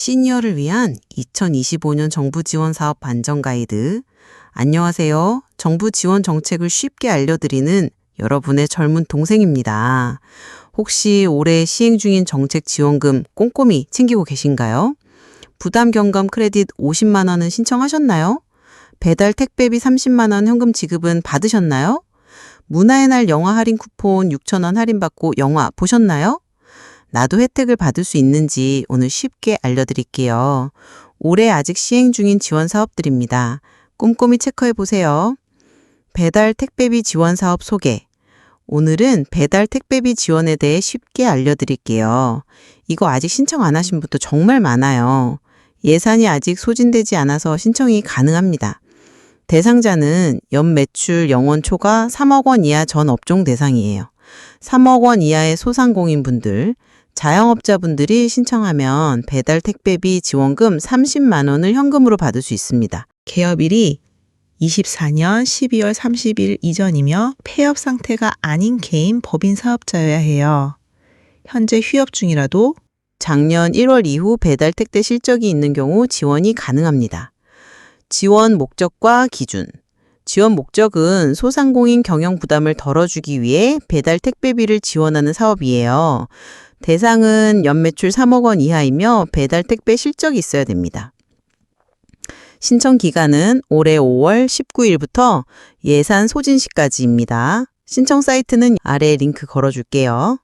시니어를 위한 2025년 정부 지원 사업 반전 가이드. 안녕하세요. 정부 지원 정책을 쉽게 알려드리는 여러분의 젊은 동생입니다. 혹시 올해 시행 중인 정책 지원금 꼼꼼히 챙기고 계신가요? 부담 경감 크레딧 50만 원은 신청하셨나요? 배달 택배비 30만 원 현금 지급은 받으셨나요? 문화의 날 영화 할인 쿠폰 6천 원 할인받고 영화 보셨나요? 나도 혜택을 받을 수 있는지 오늘 쉽게 알려드릴게요. 올해 아직 시행 중인 지원 사업들입니다. 꼼꼼히 체크해 보세요. 배달 택배비 지원 사업 소개. 오늘은 배달 택배비 지원에 대해 쉽게 알려드릴게요. 이거 아직 신청 안 하신 분도 정말 많아요. 예산이 아직 소진되지 않아서 신청이 가능합니다. 대상자는 연 매출 영원 초과 3억 원 이하 전 업종 대상이에요. 3억 원 이하의 소상공인분들, 자영업자분들이 신청하면 배달 택배비 지원금 30만 원을 현금으로 받을 수 있습니다. 개업일이 24년 12월 30일 이전이며 폐업 상태가 아닌 개인 법인 사업자여야 해요. 현재 휴업 중이라도 작년 1월 이후 배달 택배 실적이 있는 경우 지원이 가능합니다. 지원 목적과 기준. 지원 목적은 소상공인 경영 부담을 덜어주기 위해 배달 택배비를 지원하는 사업이에요. 대상은 연매출 3억 원 이하이며 배달 택배 실적이 있어야 됩니다. 신청 기간은 올해 5월 19일부터 예산 소진 시까지입니다. 신청 사이트는 아래 링크 걸어줄게요.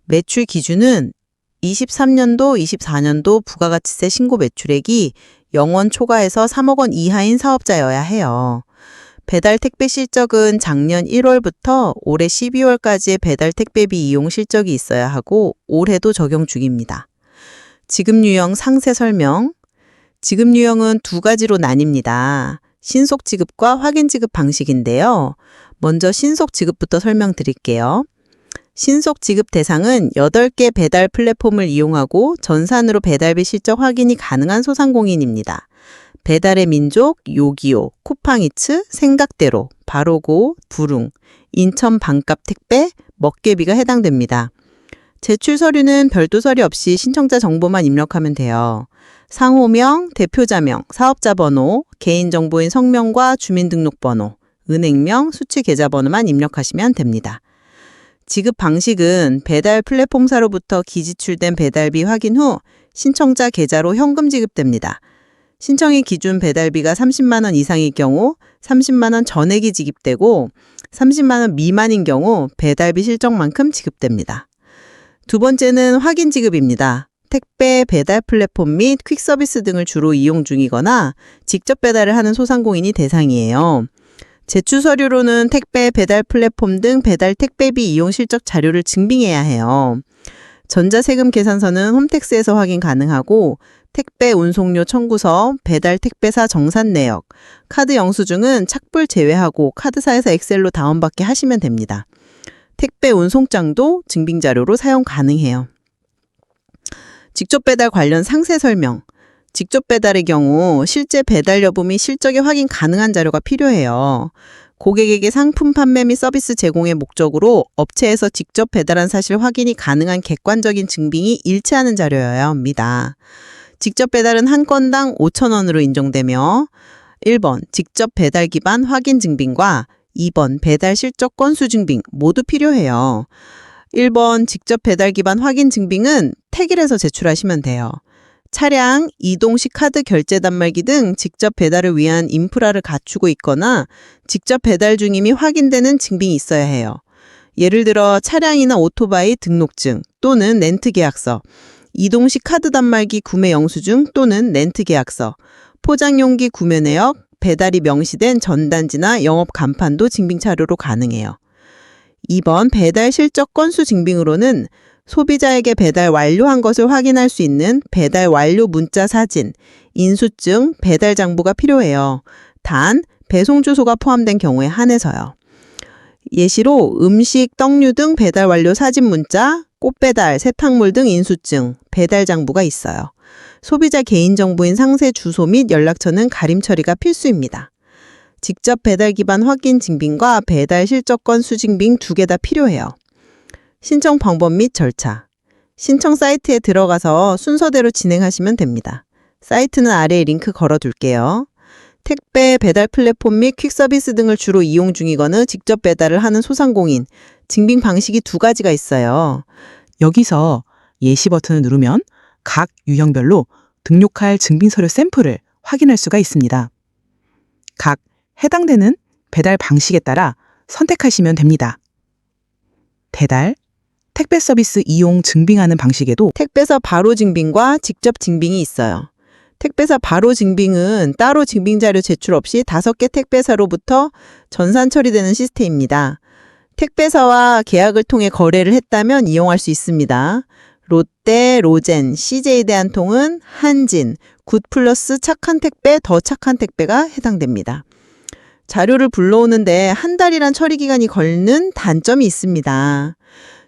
매출 기준은 23년도, 24년도 부가가치세 신고 매출액이 영원 초과해서 3억 원 이하인 사업자여야 해요. 배달 택배 실적은 작년 1월부터 올해 12월까지의 배달 택배비 이용 실적이 있어야 하고 올해도 적용 중입니다. 지급 유형 상세 설명. 지급 유형은 두 가지로 나뉩니다. 신속 지급과 확인 지급 방식인데요. 먼저 신속 지급부터 설명드릴게요. 신속 지급 대상은 8개 배달 플랫폼을 이용하고 전산으로 배달비 실적 확인이 가능한 소상공인입니다. 배달의 민족, 요기요, 쿠팡이츠, 생각대로, 바로고, 부릉, 인천 반값 택배, 먹개비가 해당됩니다. 제출 서류는 별도 서류 없이 신청자 정보만 입력하면 돼요. 상호명, 대표자명, 사업자 번호, 개인정보인 성명과 주민등록번호, 은행명, 수취 계좌번호만 입력하시면 됩니다. 지급 방식은 배달 플랫폼사로부터 기지출된 배달비 확인 후 신청자 계좌로 현금 지급됩니다. 신청일 기준 배달비가 30만 원 이상일 경우 30만 원 전액이 지급되고 30만 원 미만인 경우 배달비 실적만큼 지급됩니다. 두 번째는 확인 지급입니다. 택배, 배달 플랫폼 및 퀵서비스 등을 주로 이용 중이거나 직접 배달을 하는 소상공인이 대상이에요. 제출 서류로는 택배, 배달 플랫폼 등 배달 택배비 이용 실적 자료를 증빙해야 해요. 전자세금 계산서는 홈택스에서 확인 가능하고 택배 운송료 청구서, 배달 택배사 정산 내역, 카드 영수증은 착불 제외하고 카드사에서 엑셀로 다운받게 하시면 됩니다. 택배 운송장도 증빙자료로 사용 가능해요. 직접 배달 관련 상세 설명. 직접 배달의 경우 실제 배달 여부 및 실적의 확인 가능한 자료가 필요해요. 고객에게 상품 판매 및 서비스 제공의 목적으로 업체에서 직접 배달한 사실 확인이 가능한 객관적인 증빙이 일치하는 자료여야 합니다. 직접 배달은 한 건당 5천 원으로 인정되며 1번 직접 배달 기반 확인 증빙과 2번 배달 실적 건수 증빙 모두 필요해요. 1번 직접 배달 기반 확인 증빙은 택일에서 제출하시면 돼요. 차량, 이동식 카드 결제 단말기 등 직접 배달을 위한 인프라를 갖추고 있거나 직접 배달 중임이 확인되는 증빙이 있어야 해요. 예를 들어 차량이나 오토바이 등록증 또는 렌트 계약서, 이동식 카드 단말기 구매 영수증 또는 렌트 계약서, 포장용기 구매 내역, 배달이 명시된 전단지나 영업 간판도 증빙 자료로 가능해요. 2번 배달 실적 건수 증빙으로는 소비자에게 배달 완료한 것을 확인할 수 있는 배달 완료 문자 사진, 인수증, 배달 장부가 필요해요. 단 배송 주소가 포함된 경우에 한해서요. 예시로 음식, 떡류 등 배달 완료 사진 문자, 꽃배달, 세탁물 등 인수증, 배달 장부가 있어요. 소비자 개인정보인 상세 주소 및 연락처는 가림 처리가 필수입니다. 직접 배달 기반 확인 증빙과 배달 실적 건수 증빙 두 개 다 필요해요. 신청 방법 및 절차. 신청 사이트에 들어가서 순서대로 진행하시면 됩니다. 사이트는 아래에 링크 걸어둘게요. 택배, 배달 플랫폼 및 퀵서비스 등을 주로 이용 중이거나 직접 배달을 하는 소상공인, 증빙 방식이 두 가지가 있어요. 여기서 예시 버튼을 누르면 각 유형별로 등록할 증빙서류 샘플을 확인할 수가 있습니다. 각 해당되는 배달 방식에 따라 선택하시면 됩니다. 배달, 택배 서비스 이용 증빙하는 방식에도 택배사 바로 증빙과 직접 증빙이 있어요. 택배사 바로 증빙은 따로 증빙자료 제출 없이 5개 택배사로부터 전산 처리되는 시스템입니다. 택배사와 계약을 통해 거래를 했다면 이용할 수 있습니다. 롯데, 로젠, CJ대한통운, 한진, 굿플러스, 착한 택배, 더 착한 택배가 해당됩니다. 자료를 불러오는데 한 달이란 처리 기간이 걸리는 단점이 있습니다.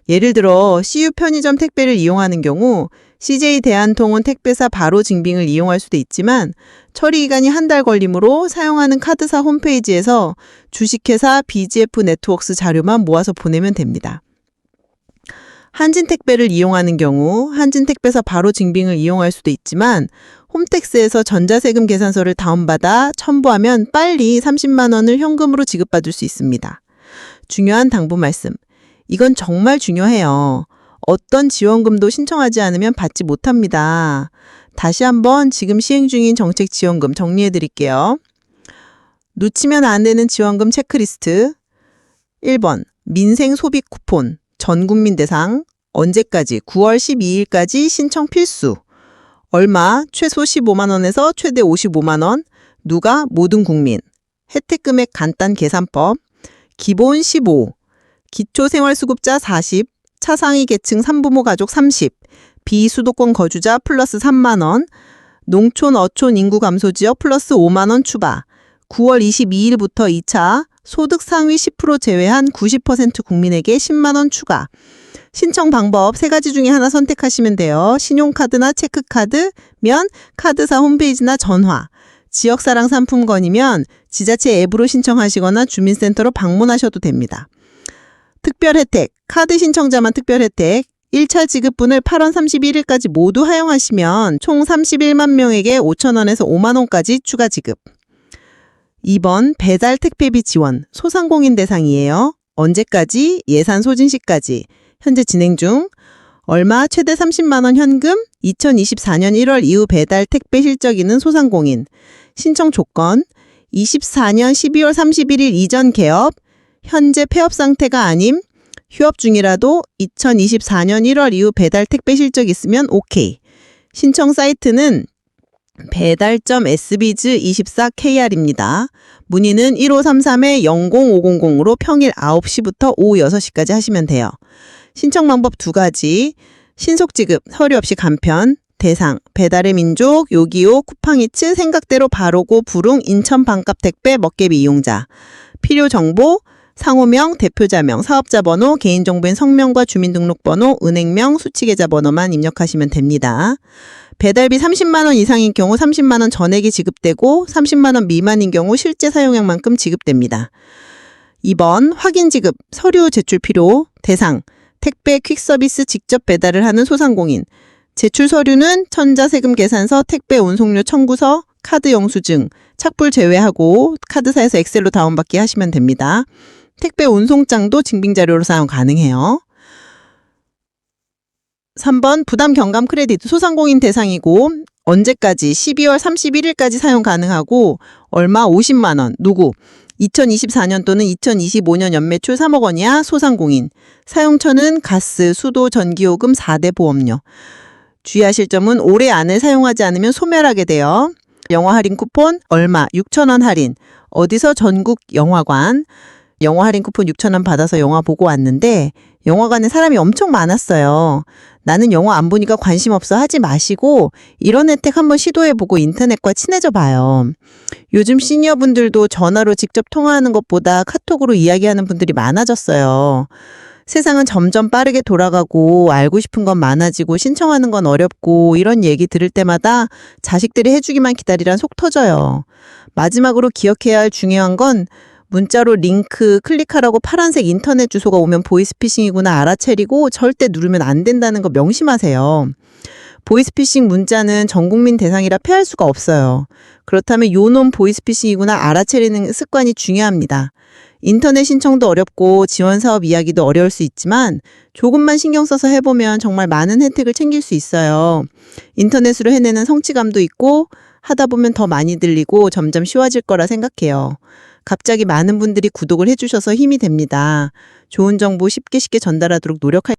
예를 들어 CU 편의점 택배를 이용하는 경우 CJ대한통운 택배사 바로 증빙을 이용할 수도 있지만 처리 기간이 한 달 걸리므로 사용하는 카드사 홈페이지에서 주식회사 BGF 네트워크스 자료만 모아서 보내면 됩니다. 한진택배를 이용하는 경우 한진택배사 바로 증빙을 이용할 수도 있지만 홈택스에서 전자세금 계산서를 다운받아 첨부하면 빨리 30만 원을 현금으로 지급받을 수 있습니다. 중요한 당부 말씀. 이건 정말 중요해요. 어떤 지원금도 신청하지 않으면 받지 못합니다. 다시 한번 지금 시행 중인 정책 지원금 정리해 드릴게요. 놓치면 안 되는 지원금 체크리스트. 1번 민생 소비 쿠폰 전 국민 대상 언제까지 9월 12일까지 신청 필수. 얼마 최소 15만 원에서 최대 55만 원. 누가 모든 국민. 혜택 금액 간단 계산법. 기본 15. 기초생활수급자 40. 차상위 계층 3부모 가족 30, 비수도권 거주자 플러스 3만 원, 농촌 어촌 인구 감소 지역 플러스 5만 원 추가, 9월 22일부터 2차 소득 상위 10% 제외한 90% 국민에게 10만 원 추가. 신청 방법 3가지 중에 하나 선택하시면 돼요. 신용카드나 체크카드면 카드사 홈페이지나 전화, 지역사랑 상품권이면 지자체 앱으로 신청하시거나 주민센터로 방문하셔도 됩니다. 특별 혜택, 카드 신청자만 특별 혜택, 1차 지급분을 8월 31일까지 모두 하용하시면 총 31만 명에게 5천 원에서 5만 원까지 추가 지급. 2번 배달 택배비 지원, 소상공인 대상이에요. 언제까지? 예산 소진 시까지. 현재 진행 중. 얼마? 최대 30만 원 현금, 2024년 1월 이후 배달 택배 실적 있는 소상공인. 신청 조건, 24년 12월 31일 이전 개업, 현재 폐업 상태가 아님, 휴업 중이라도 2024년 1월 이후 배달 택배 실적 있으면 오케이. 신청 사이트는 배달.sbiz24kr입니다. 문의는 1533-00500으로 평일 9시부터 오후 6시까지 하시면 돼요. 신청 방법 2가지. 신속지급, 서류 없이 간편, 대상, 배달의 민족, 요기요, 쿠팡이츠, 생각대로 바로고, 부릉, 인천 반값 택배, 먹개비 이용자. 필요 정보, 상호명, 대표자명, 사업자 번호, 개인정보인 성명과 주민등록번호, 은행명, 수취계좌 번호만 입력하시면 됩니다. 배달비 30만 원 이상인 경우 30만 원 전액이 지급되고 30만 원 미만인 경우 실제 사용량만큼 지급됩니다. 2번 확인 지급, 서류 제출 필요, 대상, 택배 퀵서비스 직접 배달을 하는 소상공인. 제출 서류는 전자세금 계산서, 택배 운송료 청구서, 카드 영수증, 착불 제외하고 카드사에서 엑셀로 다운받기 하시면 됩니다. 택배 운송장도 증빙자료로 사용 가능해요. 3번 부담 경감 크레디트 소상공인 대상이고 언제까지? 12월 31일까지 사용 가능하고 얼마? 50만 원. 누구? 2024년 또는 2025년 연매출 3억 원 이하 소상공인. 사용처는 가스, 수도, 전기요금, 4대 보험료. 주의하실 점은 올해 안에 사용하지 않으면 소멸하게 돼요. 영화 할인 쿠폰 얼마? 6천 원 할인. 어디서? 전국 영화관. 영화 할인 쿠폰 6천 원 받아서 영화 보고 왔는데 영화관에 사람이 엄청 많았어요. 나는 영화 안 보니까 관심 없어 하지 마시고 이런 혜택 한번 시도해보고 인터넷과 친해져 봐요. 요즘 시니어분들도 전화로 직접 통화하는 것보다 카톡으로 이야기하는 분들이 많아졌어요. 세상은 점점 빠르게 돌아가고 알고 싶은 건 많아지고 신청하는 건 어렵고 이런 얘기 들을 때마다 자식들이 해주기만 기다리란 속 터져요. 마지막으로 기억해야 할 중요한 건 문자로 링크 클릭하라고 파란색 인터넷 주소가 오면 보이스피싱이구나 알아채리고 절대 누르면 안 된다는 거 명심하세요. 보이스피싱 문자는 전 국민 대상이라 피할 수가 없어요. 그렇다면 요놈 보이스피싱이구나 알아채리는 습관이 중요합니다. 인터넷 신청도 어렵고 지원 사업 이야기도 어려울 수 있지만 조금만 신경 써서 해보면 정말 많은 혜택을 챙길 수 있어요. 인터넷으로 해내는 성취감도 있고 하다 보면 더 많이 들리고 점점 쉬워질 거라 생각해요. 갑자기 많은 분들이 구독을 해주셔서 힘이 됩니다. 좋은 정보 쉽게 전달하도록 노력할